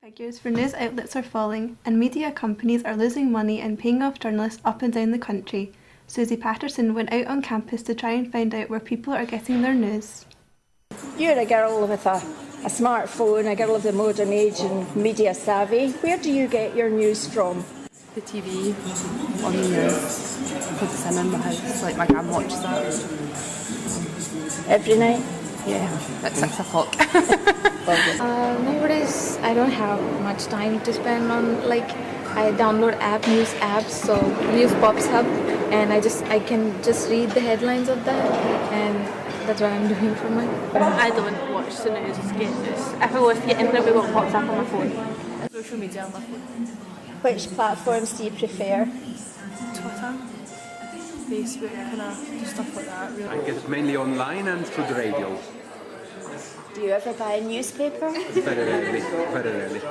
Figures for news outlets are falling, and media companies are losing money and paying off journalists up and down the country. Susie Patterson went out on campus to try and find out where people are getting their news. You're a girl with a smartphone, a girl of the modern age and media savvy. Where do you get your news from? The TV, on the news, because it's in my house, like my gran watches that. Every night? Yeah, at 6 o'clock. Nowadays, I don't have much time to spend on, like, I download news apps, so news pops up, and I can just read the headlines of that, and that's what I'm doing for mine. I don't watch the news to get news. If I was to get anything, it what pops up on my phone. Social media on my phone. Which platforms do you prefer? Twitter, Facebook, kind of stuff like that. Really. I get it mainly online and through the radio. Do you ever buy a newspaper? Very rarely, very rarely.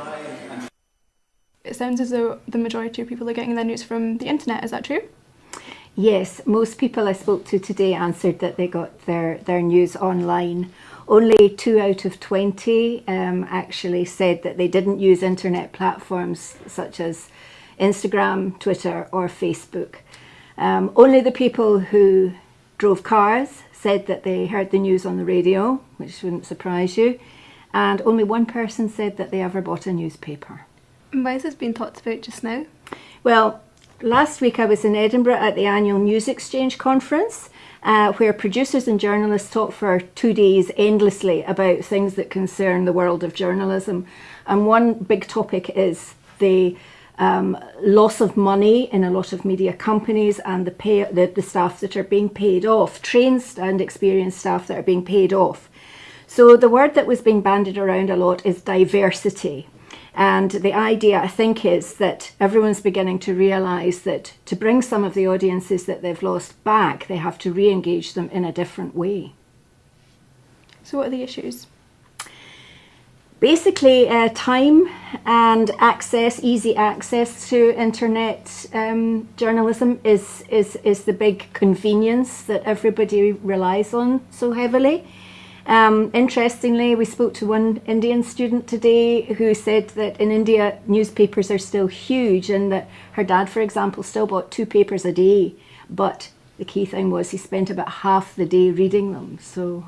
It sounds as though the majority of people are getting their news from the internet, is that true? Yes, most people I spoke to today answered that they got their news online. Only 2 out of 20 actually said that they didn't use internet platforms such as Instagram, Twitter or Facebook. Only the people who drove cars said that they heard the news on the radio, which wouldn't surprise you, and only one person said that they ever bought a newspaper. And why is this being talked about just now? Well, last week I was in Edinburgh at the annual News Exchange conference, where producers and journalists talk for 2 days endlessly about things that concern the world of journalism. And one big topic is the loss of money in a lot of media companies and the staff that are being paid off, trained and experienced staff that are being paid off. So the word that was being bandied around a lot is diversity. And the idea, I think, is that everyone's beginning to realise that to bring some of the audiences that they've lost back, they have to re-engage them in a different way. So what are the issues? Basically, time and access, easy access to internet journalism is the big convenience that everybody relies on so heavily. Interestingly, we spoke to one Indian student today who said that in India newspapers are still huge and that her dad, for example, still bought 2 papers a day, but the key thing was he spent about half the day reading them. So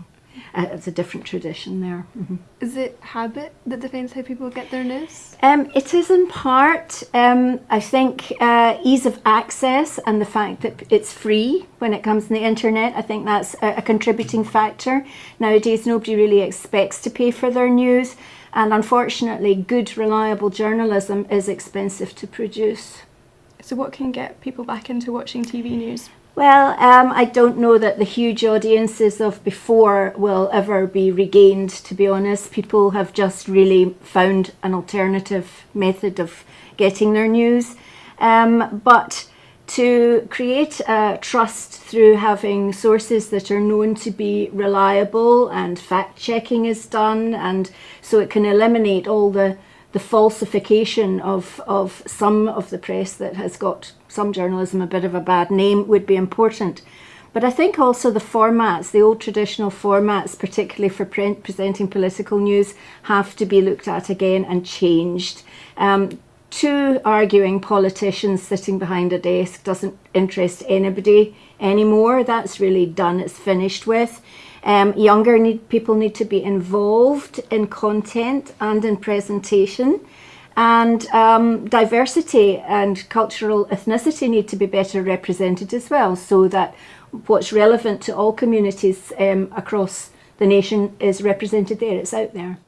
it's a different tradition there. Mm-hmm. Is it habit that defines how people get their news? It is in part. I think ease of access and the fact that it's free when it comes to the internet, I think that's a contributing factor. Nowadays nobody really expects to pay for their news, and unfortunately good reliable journalism is expensive to produce. So what can get people back into watching TV news? Well, I don't know that the huge audiences of before will ever be regained, to be honest. People have just really found an alternative method of getting their news. But to create trust through having sources that are known to be reliable and fact-checking is done, and so it can eliminate all the falsification of some of the press that has got some journalism a bit of a bad name would be important. But I think also the formats, the old traditional formats, particularly for presenting political news, have to be looked at again and changed. 2 arguing politicians sitting behind a desk doesn't interest anybody anymore. That's really done, it's finished with. Younger people need to be involved in content and in presentation, and diversity and cultural ethnicity need to be better represented as well, so that what's relevant to all communities across the nation is represented there, it's out there.